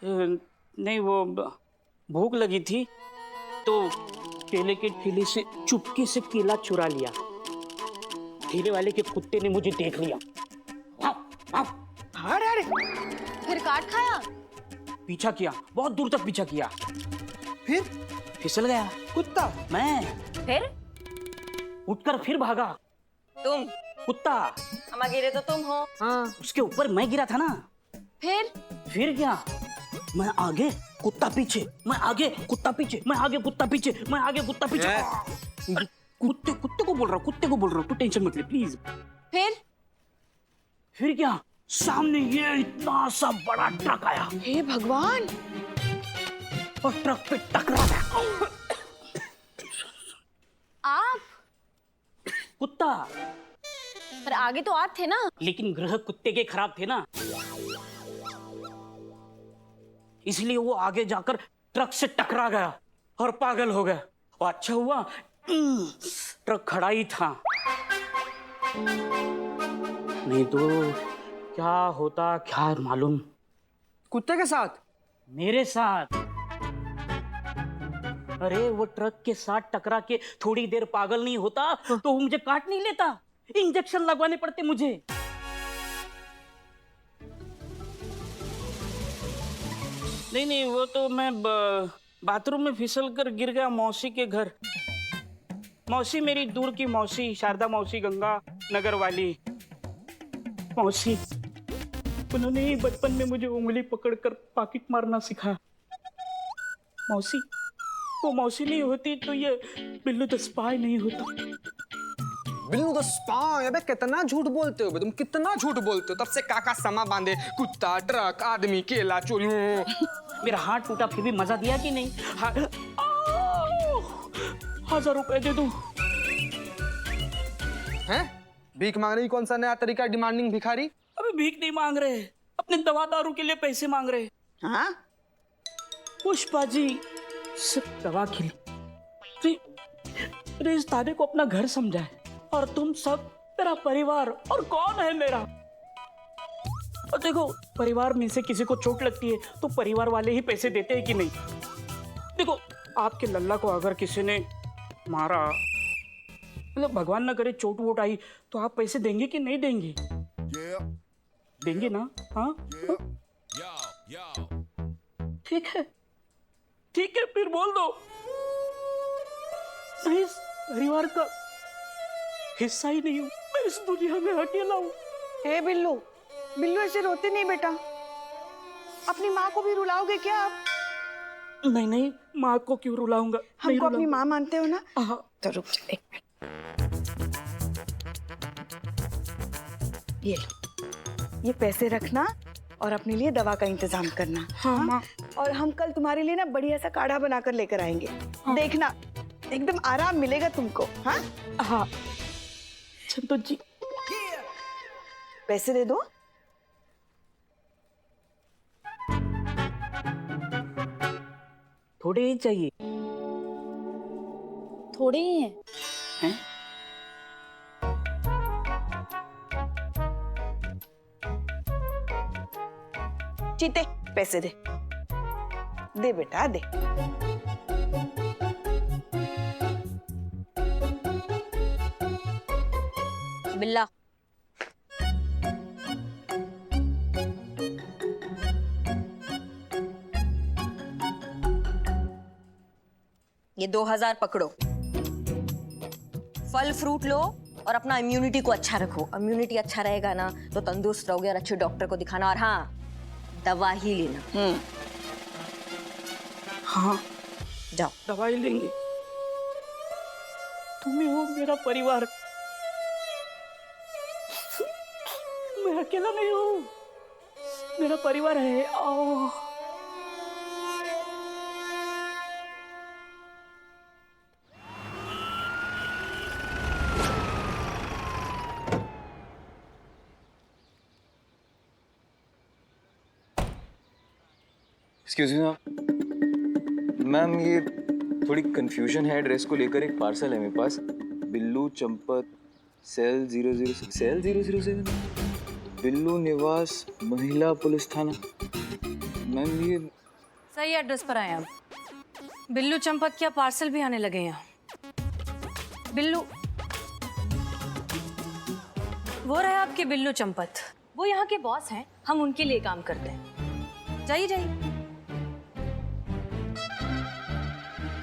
नहीं, वो भूख लगी थी तो केले के ठेले से चुपके से केला चुरा लिया। ठेले वाले के कुत्ते ने मुझे देख लिया। अरे अरे, फिर काट खाया? पीछा किया, बहुत दूर तक पीछा किया, फिर फिसल गया। कुत्ता? मैं फिर उठकर फिर भागा। तुम? कुत्ता। हम गिरे तो तुम हो। हाँ। उसके ऊपर मैं गिरा था ना। फिर क्या? मैं आगे कुत्ता पीछे, मैं आगे कुत्ता पीछे, मैं आगे कुत्ता पीछे, मैं आगे कुत्ता पीछे। कुत्ते कुत्ते को बोल रहा हूँ, कुत्ते को बोल रहा हूँ, तू टेंशन मत ले प्लीज। फिर क्या? सामने ये इतना सा बड़ा ट्रक आया। हे भगवान! और ट्रक पे टकरा गया। आप? कुत्ता। पर आगे तो आप थे ना। लेकिन ग्रह कुत्ते के खराब थे ना, इसलिए वो आगे जाकर ट्रक से टकरा गया और पागल हो गया। और अच्छा हुआ ट्रक खड़ा ही था, नहीं तो क्या होता क्या मालूम। कुत्ते के साथ? मेरे साथ। अरे वो ट्रक के साथ टकरा के थोड़ी देर पागल नहीं होता तो वो मुझे काट नहीं लेता, इंजेक्शन लगवाने पड़ते मुझे। नहीं, वो तो मैं बाथरूम में फिसल कर गिर गया मौसी के घर। मौसी मेरी दूर की मौसी, शारदा मौसी, गंगा नगर वाली मौसी। उन्होंने ही बचपन में मुझे उंगली पकड़कर पॉकेट मारना सिखाया। मौसी, वो मौसी नहीं होती तो ये बिल्लू द स्पाई नहीं होता। Billu the spy? अबे कितना झूठ बोलते हो बे तुम, कितना झूठ बोलते हो। तब से काका समा बांधे, कुत्ता, ट्रक, आदमी, केला, चोरी। मेरा हाथ टूटा फिर भी मजा दिया कि नहीं? 1000 रुपए दे दूं? हैं? भीख मांगने की कौन सा नया तरीका? डिमांडिंग भिखारी। अबे भीख नहीं मांग रहे, अपने दवा दारू के लिए पैसे मांग रहे। हाँ? पुष्पा जी सिर्फ दवा के लिए। मेरे इस दादे को अपना घर समझा है और तुम सब मेरा परिवार। और कौन है मेरा? और देखो, परिवार में से किसी को चोट लगती है तो परिवार वाले ही पैसे देते हैं कि नहीं? देखो, आपके लल्ला को अगर किसी ने मारा, मतलब भगवान न करे चोट वोट आई, तो आप पैसे देंगे कि नहीं देंगे? देंगे ना? हाँ, ठीक है, ठीक है, फिर बोल दो। मैं इस परिवार का हिस्सा ही नहीं हूँ, मैं इस दुनिया में अकेला हूँ। हे बिल्लू, बिल्लू ऐसे रोते नहीं बेटा। अपनी माँ को भी रुलाओगे क्या आप? नहीं, माँ को क्यों रुलाऊंगा? हमको अपनी माँ मानते हो ना? हाँ। तो रुक जा एक मिनट। ये लो, ये पैसे रखना और अपने लिए दवा का इंतजाम करना। हाँ माँ। और हम कल तुम्हारे लिए ना बढ़िया सा काढ़ा बनाकर लेकर आएंगे। हाँ। देखना, एकदम आराम मिलेगा तुमको। हाँ हाँ संतोष जी, पैसे दे दो। थोड़े ही चाहिए। थोड़े ही हैं। हैं? चीते, पैसे दे, दे बेटा दे। बिल्ला, ये 2000 पकड़ो। फल फ्रूट लो और अपना इम्यूनिटी को अच्छा रखो। इम्यूनिटी अच्छा रहेगा ना तो तंदुरुस्त रहोगे और अच्छे डॉक्टर को दिखाना। और हाँ, दवा ही लेना। हाँ, जाओ। दवाई लेंगे। तुम ही हो मेरा परिवार, मैं अकेला नहीं हूँ, मेरा परिवार है। आओ। एक्सक्यूज मी मैम, ये थोड़ी कंफ्यूजन है एड्रेस को लेकर। एक पार्सल है मेरे पास, बिल्लू चंपत, सेल 006, सेल 007। बिल्लू निवास महिला पुलिस थाना। मैम ये सही एड्रेस पर आए आप। बिल्लू चंपत क्या पार्सल भी आने लगे यहाँ। बिल्लू, वो रहे आपके बिल्लू चंपत। वो यहाँ के बॉस हैं, हम उनके लिए काम करते हैं। जाइए जाइए।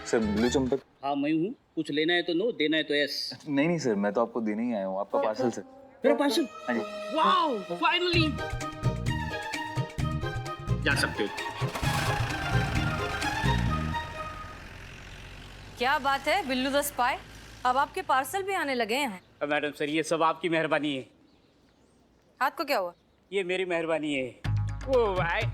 सर बिल्लू चंपत। हाँ मैं हूँ। कुछ लेना है तो नो, देना है तो यस। नहीं नहीं सर, मैं तो आपको देने ही आया हूँ, आपका पार्सल सर। मेरा पार्सल। हाँ जी। वाओ, फाइनली जा सकते हो। क्या बात है बिल्लू द स्पाई, अब आपके पार्सल भी आने लगे हैं। मैडम सर, ये सब आपकी मेहरबानी है। हाथ को क्या हुआ? ये मेरी मेहरबानी है। वो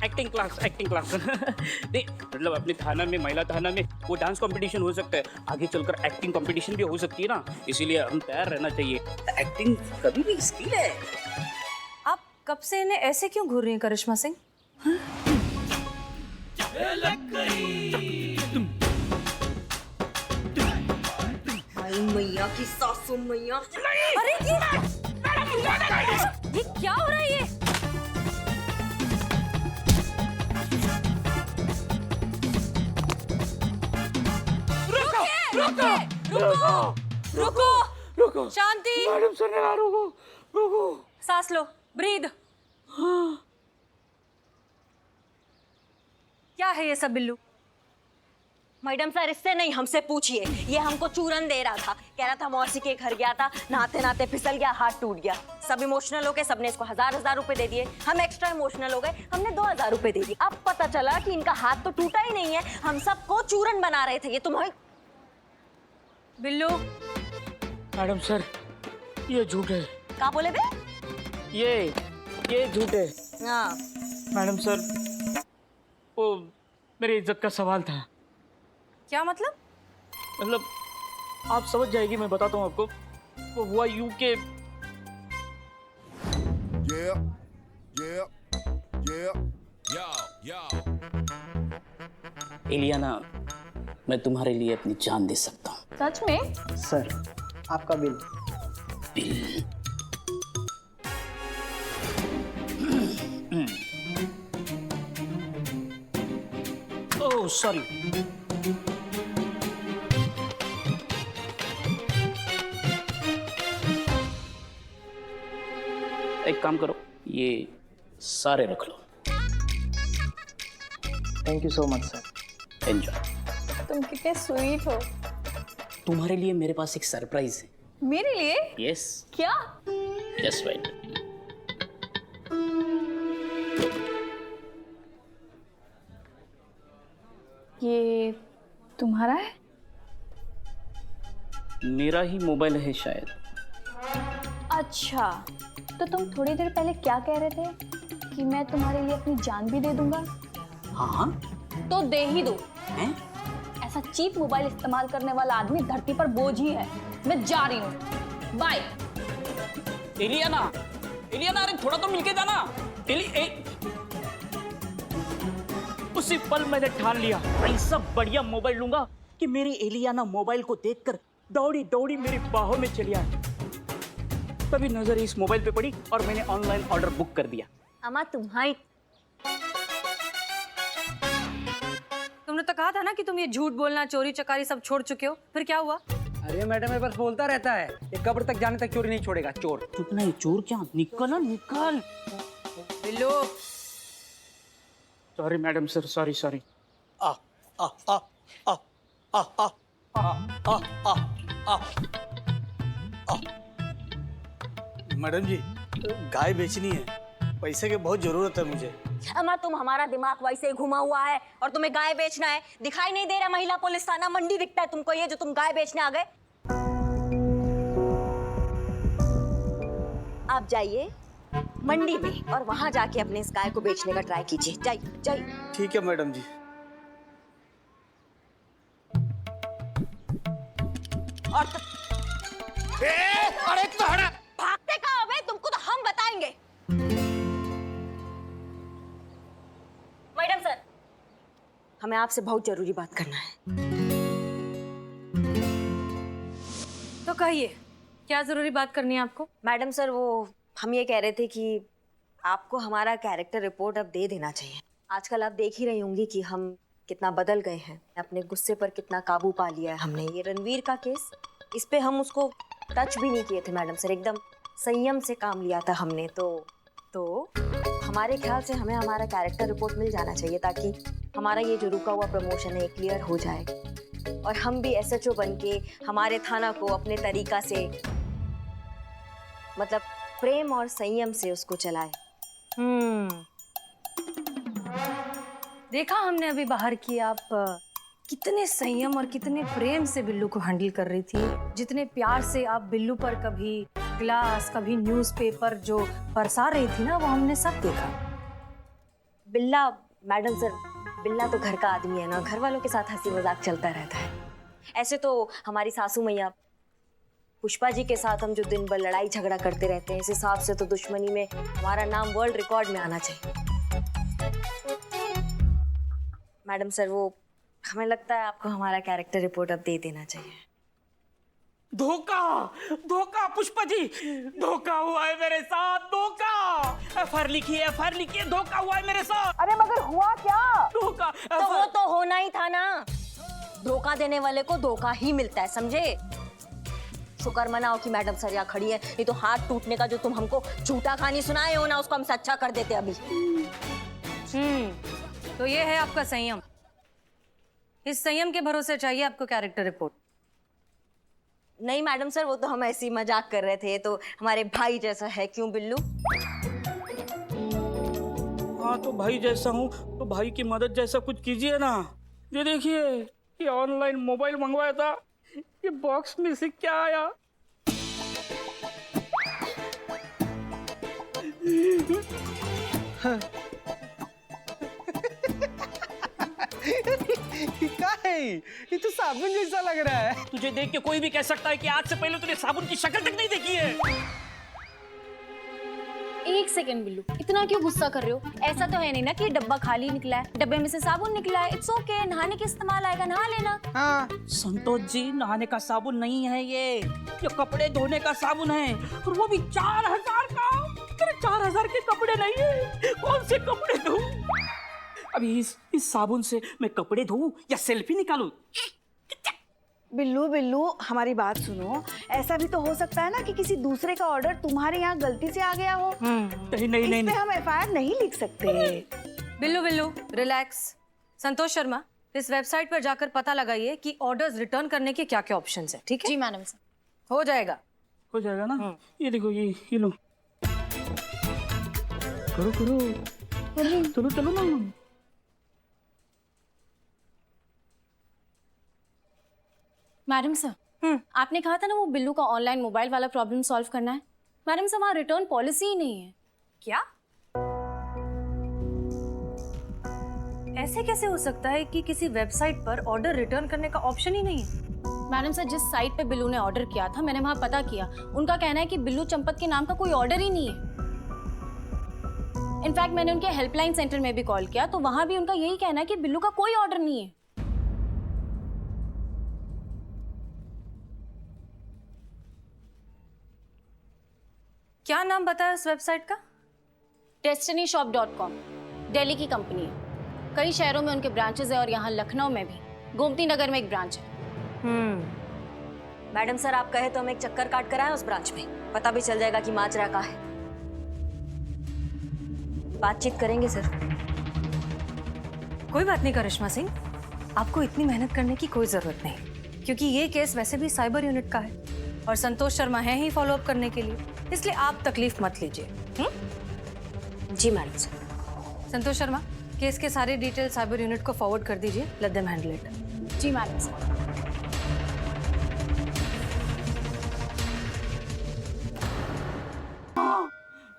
एक्टिंग क्लास नहीं, मतलब अपने थाना में, महिला थाना में वो डांस कंपटीशन हो सकता है, आगे चलकर एक्टिंग कंपटीशन भी हो सकती है ना, इसीलिए हम तैयार रहना चाहिए। एक्टिंग कभी भी स्किल है। आप कब से इन्हें ऐसे क्यों घूर रही हैं करिश्मा सिंह? मैया की सासू मैया। अरे ये क्या हो रहा है ये? रुको शांति। मैडम सर ने रुको। सांस लो, ब्रीद। क्या है ये सब बिल्लू? मैडम सर, इससे नहीं, हमसे पूछिए। ये हमको चूरन दे रहा था, कह रहा था मौसी के घर गया था, नहाते नहाते फिसल गया, हाथ टूट गया। सब इमोशनल हो गए, सबने इसको हजार रुपए दे दिए। हम एक्स्ट्रा इमोशनल हो गए, हमने 2000 रुपए दे दिए। अब पता चला कि इनका हाथ तो टूटा ही नहीं है, हम सबको चूरन बना रहे थे। ये तुम्हारी बिल्लू, मैडम सर, ये झूठ है। क्या बोले बे? ये झूठ है। हाँ, मैडम सर, वो मेरी इज्जत का सवाल था। क्या मतलब? मतलब आप समझ जाएगी, मैं बताता हूँ आपको। वो हुआ यूं के एलियाना, मैं तुम्हारे लिए अपनी जान दे सकता हूँ। सच में? सर आपका बिल। बिल? Oh sorry. एक काम करो, ये सारे रख लो। Thank you so much sir. Enjoy. तुम कितने स्वीट हो। तुम्हारे लिए मेरे पास एक सरप्राइज है। मेरे लिए? यस। क्या? Just wait. ये तुम्हारा है? मेरा ही मोबाइल है शायद। अच्छा, तो तुम थोड़ी देर पहले क्या कह रहे थे कि मैं तुम्हारे लिए अपनी जान भी दे दूंगा? हाँ। तो दे ही दो। हैं? ऐसा चीप मोबाइल इस्तेमाल करने वाला आदमी धरती पर बोझ ही है। मैं जा रही हूँ, बाय। एलियाना, अरे थोड़ा तो मिलके जाना। उसी पल मैंने ठान लिया, ऐसा बढ़िया मोबाइल लूंगा कि मेरी एलियाना मोबाइल को देखकर दौड़ी दौड़ी मेरी बाहों में चली आई। तभी नजर इस मोबाइल पे पड़ी और मैंने ऑनलाइन ऑर्डर बुक कर दिया। अम्मा तुम्हारी। तुमने तो कहा था ना कि तुम ये झूठ बोलना, चोरी चकारी सब छोड़ चुके हो, फिर क्या हुआ? अरे मैडम, ये बस बोलता रहता है, ये कब्र तक जाने तक चोरी नहीं छोड़ेगा। चोर चुप नहीं, चोर क्या, निकल ना निकल। Billu, sorry madam sir, sorry. Madam ji, गाय बेचनी है, पैसे की बहुत जरूरत है मुझे। अम्मा, तुम हमारा दिमाग वैसे ही घुमा हुआ है और तुम्हें गाय बेचना है। दिखाई नहीं दे रहा महिला पुलिस थाना मंडी दिखता है तुमको, ये जो तुम गाय बेचने आ गए। आप जाइए मंडी में और वहां जाके अपने इस गाय को बेचने का ट्राई कीजिए। जाइए। ठीक है मैडम जी। और अरे भागते कहाँ हो बे? तुमको तो हम बताएंगे। मैडम सर, हमें आपसे बहुत जरूरी बात करना है। तो कहिए, क्या जरूरी बात करनी है आपको? मैडम सर, वो हम ये कह रहे थे कि आपको हमारा कैरेक्टर रिपोर्ट अब दे देना चाहिए। आजकल आप देख ही रही होंगी कि हम कितना बदल गए हैं, अपने गुस्से पर कितना काबू पा लिया है हमने। ये रणवीर का केस, इस पे हम उसको टच भी नहीं किए थे मैडम सर, एकदम संयम से काम लिया था हमने। तो हमारे ख्याल से हमें हमारा कैरेक्टर रिपोर्ट मिल जाना चाहिए ताकि हमारा ये जो रुका हुआ प्रमोशन है क्लियर हो जाए और हम भी SHO बन के हमारे थाना को अपने तरीका से, मतलब प्रेम और संयम से उसको चलाए। देखा हमने अभी बाहर की आप कितने संयम और कितने प्रेम से बिल्लू को हैंडल कर रही थी। जितने प्यार से आप बिल्लू पर कभी ग्लास, कभी न्यूज़पेपर जो बरसा रही थी ना, वो हमने सब देखा। बिल्ला, मैडम सर, बिल्ला तो घर का आदमी है ना, घर वालों के साथ हंसी मजाक चलता रहता है। ऐसे तो हमारी सासू मैया पुष्पा जी के साथ हम जो दिन भर लड़ाई झगड़ा करते रहते हैं, इस हिसाब से तो दुश्मनी में हमारा नाम वर्ल्ड रिकॉर्ड में आना चाहिए। मैडम सर, वो हमें लगता है आपको हमारा कैरेक्टर रिपोर्ट अब दे देना चाहिए। धोखा, धोखा पुष्पा जी, धोखा हुआ है मेरे साथ, धोखा। FIR लिखिए, FIR लिखिए, धोखा हुआ है मेरे साथ। अरे मगर हुआ क्या? धोखा। तो वो तो होना ही था ना, धोखा देने वाले को धोखा ही मिलता है, समझे? शुक्र मनाओ कि मैडम सर यहाँ खड़ी है, नहीं तो हाथ टूटने का जो तुम हमको झूठा कहानी सुनाए हो ना, उसको हम सच्चा कर देते अभी। तो ये है आपका संयम। इस संयम के भरोसे चाहिए आपको कैरेक्टर रिपोर्ट। नहीं मैडम सर, वो तो हम ऐसे ही मजाक कर रहे थे, तो हमारे भाई जैसा है, क्यों बिल्लू? हाँ तो भाई जैसा हूँ तो भाई की मदद जैसा कुछ कीजिए ना। ये देखिए, ये ऑनलाइन मोबाइल मंगवाया था, ये बॉक्स में से क्या आया? क्या है ये? तो साबुन जैसा लग रहा है। तुझे देख के कोई भी कह सकता है कि आज से पहले तूने साबुन की शक्ल तक नहीं देखी है। एक सेकेंड बिल्लू, इतना क्यों गुस्सा कर रहे हो? ऐसा तो है नहीं ना कि डब्बा खाली निकला है, डब्बे में से साबुन निकला है। इट्स ओके, नहाने के इस्तेमाल आएगा, नहा लेना। हाँ, संतोष जी, नहाने का साबुन नहीं है ये कपड़े धोने का साबुन है, और वो भी 4000 का। तेरे 4000 के कपड़े नहीं है, कौन से कपड़े धोऊं? अभी इस साबुन से मैं कपड़े धोऊं या सेल्फी निकालूं? बिल्लू बिल्लू, हमारी बात सुनो। ऐसा भी तो हो सकता है ना कि किसी दूसरे का ऑर्डर तुम्हारे यहाँ गलती से आ गया हो। नहीं नहीं नहीं, इस पे हम FIR नहीं लिख सकते। बिल्लू बिल्लू रिलैक्स। संतोष शर्मा, इस वेबसाइट पर जाकर पता लगाइए कि ऑर्डर्स रिटर्न करने के क्या क्या ऑप्शंस हैं, ठीक है? जी मैडम सर। हो जाएगा। हो जाएगा ना? ये देखो, ये लो, करो करो, चलो चलो ना। मैडम सर, आपने कहा था ना वो बिल्लू का ऑनलाइन मोबाइल वाला प्रॉब्लम सॉल्व करना है। मैडम सर, वहाँ रिटर्न पॉलिसी ही नहीं है। क्या? ऐसे कैसे हो सकता है कि किसी वेबसाइट पर ऑर्डर रिटर्न करने का ऑप्शन ही नहीं है? मैडम सर, जिस साइट पे बिल्लू ने ऑर्डर किया था, मैंने वहाँ पता किया। उनका कहना है कि बिल्लू चंपत के नाम का कोई ऑर्डर ही नहीं है। इनफैक्ट मैंने उनके हेल्पलाइन सेंटर में भी कॉल किया, तो वहाँ भी उनका यही कहना है कि बिल्लू का कोई ऑर्डर नहीं है। क्या नाम बताया उस वेबसाइट का? destinyshop.com, दिल्ली की कंपनी है। कई शहरों में उनके ब्रांचेस है और यहाँ लखनऊ में भी, गोमती नगर में एक ब्रांच है। मैडम सर, आप कहे तो हम एक चक्कर काट कर आए उस ब्रांच में, पता भी चल जाएगा कि माजरा का है। बातचीत करेंगे सर। कोई बात नहीं करिश्मा सिंह, आपको इतनी मेहनत करने की कोई जरूरत नहीं, क्योंकि ये केस वैसे भी साइबर यूनिट का है और संतोष शर्मा है ही फॉलो अप करने के लिए, इसलिए आप तकलीफ मत लीजिए। जी madam sir. Santosh Sharma, case के सारे डिटेल साइबर यूनिट को फॉरवर्ड कर दीजिए, लेट देम हैंडल इट। जी मैडम सर।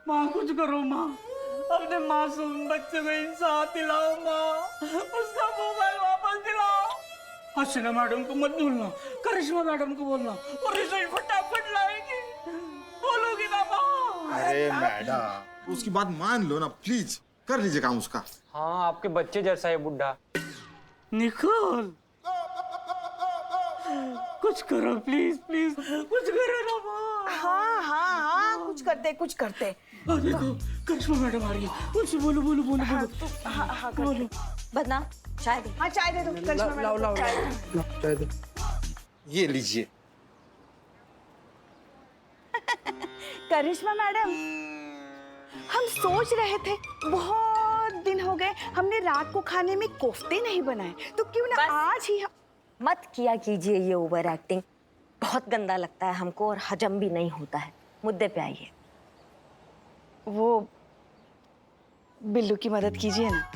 माँ कुछ करो माँ, अपने मासूम बच्चे को इंसाफ दिलाओ माँ, उसका मोबाइल वापस दिलाओ। हसीना मैडम को मत भूलना, करिश्मा मैडम को बोलना, और रिजल्ट फटाफट लाएगी, बोलोगी ना माँ? अरे मैडम, उसकी बात मान लो ना प्लीज, कर लीजिए काम उसका। हाँ, आपके बच्चे जैसा है बुड्ढा। निकोल, कुछ करो प्लीज प्लीज, कुछ करो ना माँ। हाँ हाँ हाँ, कुछ करते। देखो करिश्मा मैडम आ रही है, उनसे बोलो बोलो बोलो बोलो। हाँ हाँ करते। बोलो। बदनाम चाय दे। हाँ चाय दे दो करिश्मा लाओ मैडम लाओ को चाय दो। लाओ चाय दो। ये लीजिए। करिश्मा मैडम, हम सोच रहे थे बहुत दिन हो गए हमने रात को खाने में कोफ्ते नहीं बनाए, तो क्यों ना बस। आज ही हम। मत किया कीजिए ये ओवर एक्टिंग, बहुत गंदा लगता है हमको और हजम भी नहीं होता है। मुद्दे पे आइए। वो बिल्लू की मदद कीजिए ना,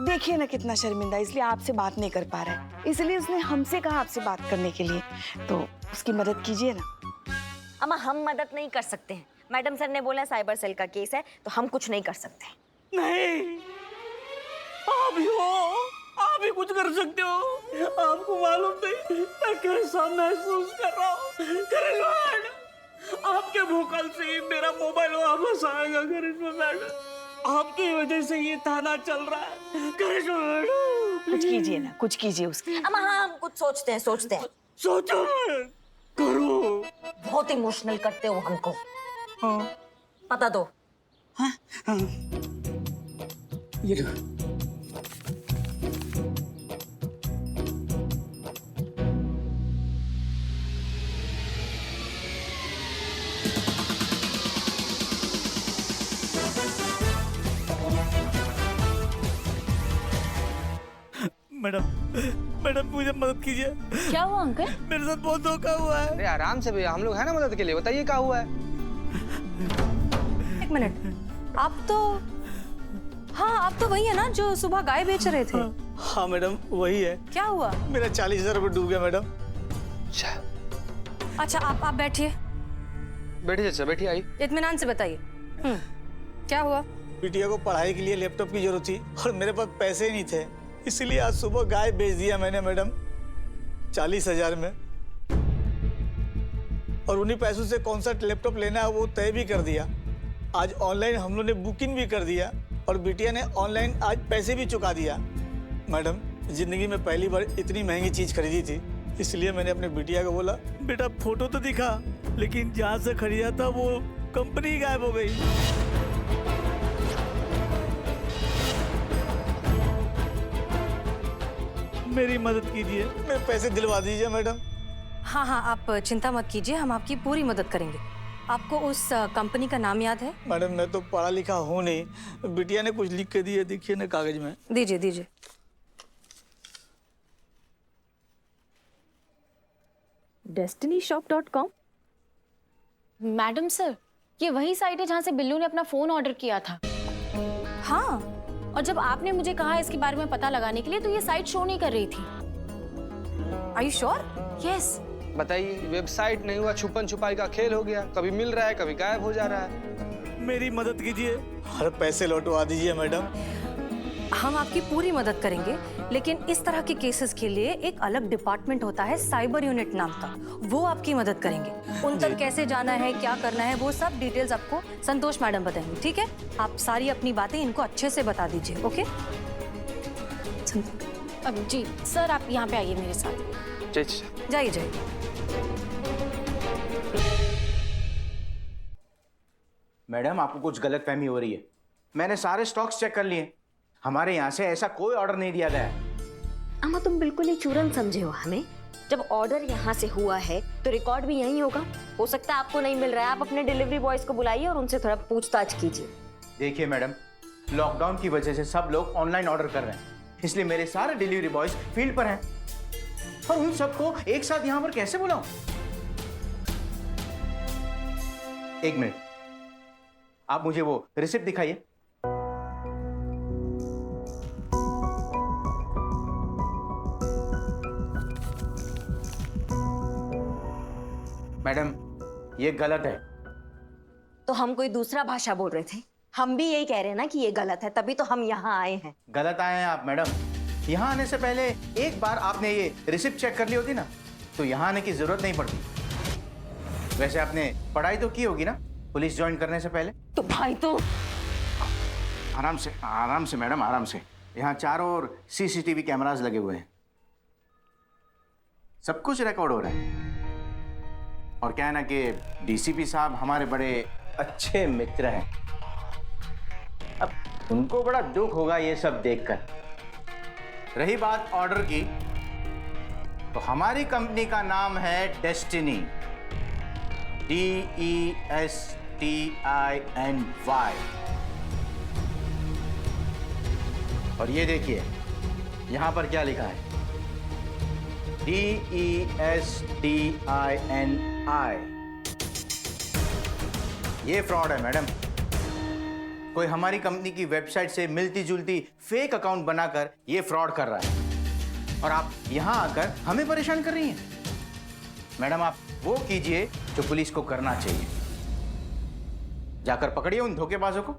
देखिए ना कितना शर्मिंदा, इसलिए आपसे बात नहीं कर पा रहा है, इसलिए उसने हमसे कहा आपसे बात करने के लिए, तो उसकी मदद कीजिए ना। अम्मा हम मदद नहीं कर सकते हैं, मैडम सर ने बोला साइबर सेल का केस है तो हम कुछ नहीं कर सकते। नहीं, आप ही हो, आप ही कुछ कर सकते हो। आपको मालूम नहीं मैं कैसा महसूस कर रहा हूँ। करिश्मा मैडम, आपके भूकल से ही मेरा मोबाइल वापस आएगा। करिश्मा मैडम, आपकी वजह से ये थाना चल रहा है। करिश्मा मैडम, कुछ कीजिए ना, कुछ कीजिए उसकी। अम्मा हाँ हम कुछ सोचते हैं। सोचो मत, करो। बहुत इमोशनल करते हो हमको। हाँ पता दो। हाँ हाँ, ये लो। मैडम मैडम मुझे मदद कीजिए। क्या हुआ अंकल? मेरे साथ बहुत धोखा हुआ है। अरे आराम से भैया, हम लोग हैं ना मदद के लिए। बताइए क्या हुआ है। एक मिनट, आप तो हाँ आप तो वही है ना जो सुबह गाय बेच रहे थे? हाँ मैडम वही है। क्या हुआ? मेरा 40,000 रुपये डूब गया मैडम। अच्छा आप बैठिए, बैठिए चाचा, बैठिए। आई इत्मीनान से बताइए। क्या हुआ? बिटिया को पढ़ाई के लिए लैपटॉप की जरूरत थी और मेरे पास पैसे ही नहीं थे, इसलिए आज सुबह गाय बेच दिया मैंने मैडम 40,000 में, और उन्हीं पैसों से कौन सा लैपटॉप लेना है वो तय भी कर दिया। आज ऑनलाइन हम लोग ने बुकिंग भी कर दिया और बिटिया ने ऑनलाइन आज पैसे भी चुका दिया। मैडम जिंदगी में पहली बार इतनी महंगी चीज खरीदी थी, इसलिए मैंने अपने बिटिया को बोला बेटा फोटो तो दिखा, लेकिन जहाँ से खरीदा था वो कंपनी गायब हो गई। मेरी मदद कीजिए, मेरे पैसे दिलवा दीजिए मैडम। हाँ हाँ आप चिंता मत कीजिए, हम आपकी पूरी मदद करेंगे। आपको उस कंपनी का नाम याद है? मैडम मैं तो पढ़ा लिखा हूँ नहीं, बिटिया ने कुछ लिख के दिए, देखिए ना कागज में। दीजिए दीजिए। destinyshop.com। मैडम सर, ये वही साइट है जहाँ से बिल्लू ने अपना फोन ऑर्डर किया था। हाँ, और जब आपने मुझे कहा इसके बारे में पता लगाने के लिए तो ये साइट शो नहीं कर रही थी। Are you sure? यस। बताइए, वेबसाइट नहीं हुआ, छुपन छुपाई का खेल हो गया। कभी मिल रहा है, कभी गायब हो जा रहा है। मेरी मदद कीजिए, हर पैसे लौटवा दीजिए मैडम। हम आपकी पूरी मदद करेंगे, लेकिन इस तरह के केसेस के लिए एक अलग डिपार्टमेंट होता है, साइबर यूनिट नाम का, वो आपकी मदद करेंगे। उन तक कैसे जाना है, क्या करना है, वो सब डिटेल्स आपको संतोष मैडम बताएंगे। ठीक है, आप सारी अपनी बातें इनको अच्छे से बता दीजिए। ओके अब जी सर, आप यहाँ पे आइए मेरे साथ। जाइए जाइए। मैडम आपको कुछ गलतफहमी हो रही है। मैंने सारे स्टॉक्स चेक कर लिए, हमारे यहाँ से ऐसा कोई ऑर्डर नहीं दिया गया है। अम्मा तुम बिल्कुल ही चूरन समझे हो हमें। जब ऑर्डर यहाँ से हुआ है तो रिकॉर्ड भी यहीं होगा। हो सकता है आपको नहीं मिल रहा है, आप अपने डिलीवरी बॉयज को बुलाइए और उनसे थोड़ा पूछताछ कीजिए। देखिए मैडम, लॉकडाउन की वजह से सब लोग ऑनलाइन ऑर्डर कर रहे हैं, इसलिए मेरे सारे डिलीवरी बॉयज फील्ड पर हैं, और उन सबको एक साथ यहाँ पर कैसे बुलाऊं? एक मिनट, आप मुझे वो रिसिप्ट दिखाइए। मैडम ये गलत है। तो हम कोई दूसरा भाषा बोल रहे थे? हम भी यही कह रहे हैं ना कि ये गलत है, तभी तो हम यहाँ आए हैं। गलत आए हैं आप मैडम। यहाँ आने से पहले एक बार आपने ये रिसिप्ट चेक कर ली होती ना, तो यहाँ आने की जरूरत नहीं पड़ती। वैसे आपने पढ़ाई तो की होगी ना पुलिस ज्वाइन करने से पहले? तो भाई तो आराम से मैडम, आराम से। यहाँ चारों ओर सीसीटीवी कैमरास लगे हुए हैं, सब कुछ रिकॉर्ड हो रहा है। और क्या है ना कि डीसीपी साहब हमारे बड़े अच्छे मित्र हैं। अब उनको बड़ा दुख होगा ये सब देखकर। रही बात ऑर्डर की, तो हमारी कंपनी का नाम है डेस्टिनी, DESTINY। और ये देखिए यहां पर क्या लिखा है, DESTINI। ये फ्रॉड है मैडम। कोई हमारी कंपनी की वेबसाइट से मिलती जुलती फेक अकाउंट बनाकर ये फ्रॉड कर रहा है, और आप यहां आकर हमें परेशान कर रही हैं। मैडम आप वो कीजिए जो पुलिस को करना चाहिए, जाकर पकड़िए उन धोखेबाजों को।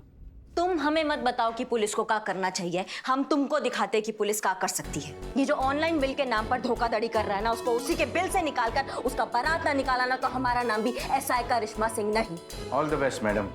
तुम हमें मत बताओ कि पुलिस को क्या करना चाहिए, हम तुमको दिखाते कि पुलिस क्या कर सकती है। ये जो ऑनलाइन बिल के नाम पर धोखाधड़ी कर रहा है ना, उसको उसी के बिल से निकालकर उसका बारात ना निकाला ना, तो हमारा नाम भी SI करिश्मा सिंह नहीं। All the best madam.